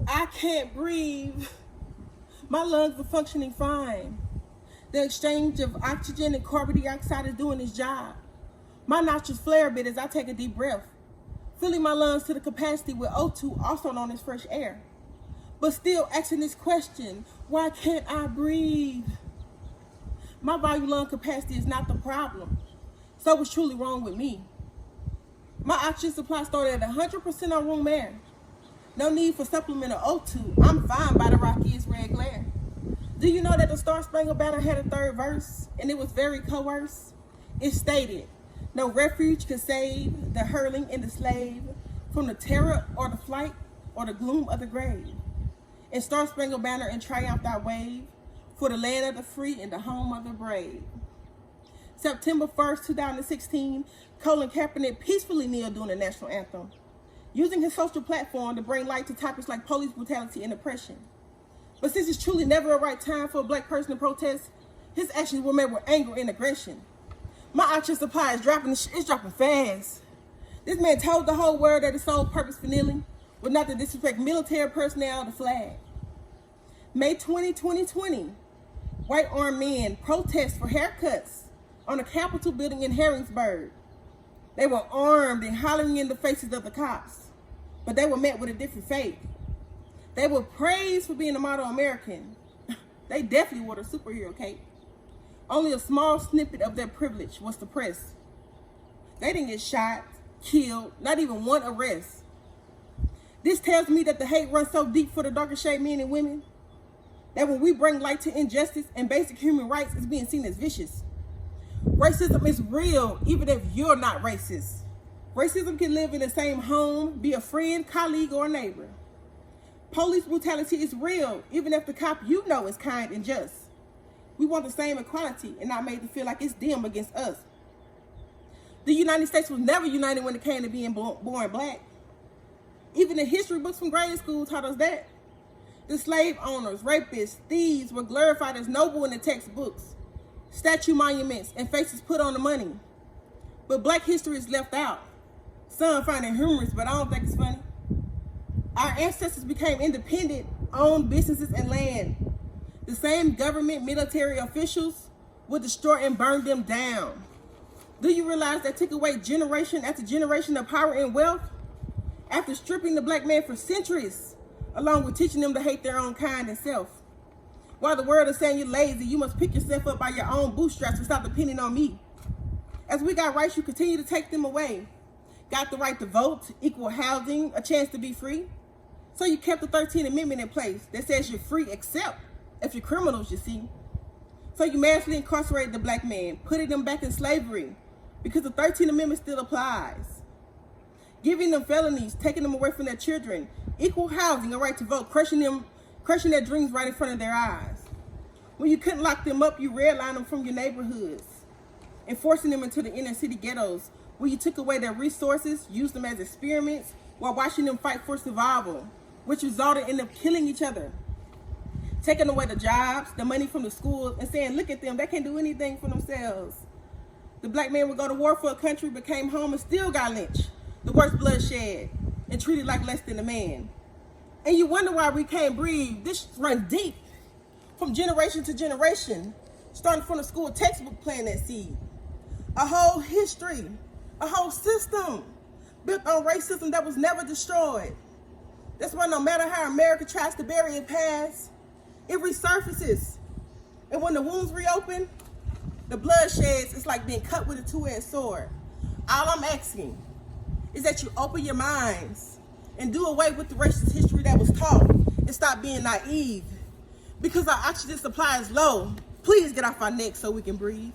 I can't breathe. My lungs are functioning fine. The exchange of oxygen and carbon dioxide is doing its job. My nostrils flare a bit as I take a deep breath, filling my lungs to the capacity with O2, also known as fresh air. But still asking this question, why can't I breathe? My volume lung capacity is not the problem. So what's truly wrong with me? My oxygen supply started at 100% on room air. No need for supplement of O2. I'm fine by the Rockies red glare. Do you know that the Star Spangled Banner had a third verse, and it was very coerced? It stated, no refuge could save the hurling and the slave from the terror or the flight or the gloom of the grave. And Star Spangled Banner and triumph thy wave for the land of the free and the home of the brave. September 1st, 2016, Colin Kaepernick peacefully kneeled during the national anthem, using his social platform to bring light to topics like police brutality and oppression. But since it's truly never a right time for a black person to protest, his actions were met with anger and aggression. My oxygen supply is dropping fast. This man told the whole world that his sole purpose for kneeling was not to disrespect military personnel or the flag. May 20, 2020, white armed men protest for haircuts on the Capitol building in Harrisburg. They were armed and hollering in the faces of the cops, but they were met with a different fate. They were praised for being a model American. They definitely wore the superhero cape. Only a small snippet of their privilege was suppressed. They didn't get shot, killed, not even one arrest. This tells me that the hate runs so deep for the darker shade men and women that when we bring light to injustice and basic human rights, it's being seen as vicious. Racism is real, even if you're not racist. Racism can live in the same home, be a friend, colleague, or a neighbor. Police brutality is real, even if the cop you know is kind and just. We want the same equality and not made to feel like it's them against us. The United States was never united when it came to being born black. Even the history books from grade school taught us that. The slave owners, rapists, thieves were glorified as noble in the textbooks, statue monuments, and faces put on the money. But black history is left out. Some find it humorous, but I don't think it's funny. Our ancestors became independent, owned businesses and land. The same government military officials would destroy and burn them down. Do you realize that took away generation after generation of power and wealth? After stripping the black man for centuries, along with teaching them to hate their own kind and self. While the world is saying you're lazy, you must pick yourself up by your own bootstraps and stop depending on me. As we got rights, you continue to take them away. Got the right to vote, equal housing, a chance to be free. So you kept the 13th Amendment in place that says you're free except if you're criminals, you see. So you massively incarcerated the black man, putting them back in slavery because the 13th Amendment still applies. Giving them felonies, taking them away from their children, equal housing, a right to vote, crushing their dreams right in front of their eyes. When you couldn't lock them up, you redlined them from your neighborhoods and forcing them into the inner city ghettos where you took away their resources, used them as experiments while watching them fight for survival, which resulted in them killing each other. Taking away the jobs, the money from the schools, and saying, look at them, they can't do anything for themselves. The black man would go to war for a country, but came home and still got lynched, the worst bloodshed, and treated like less than a man. And you wonder why we can't breathe. This runs deep, from generation to generation, starting from the school textbook planting that seed. A whole history, a whole system built on racism that was never destroyed. That's why no matter how America tries to bury its past, it resurfaces. And when the wounds reopen, the bloodsheds, it's like being cut with a two-edged sword. All I'm asking is that you open your minds and do away with the racist history that was taught and stop being naive. Because our oxygen supply is low, please get off our necks so we can breathe.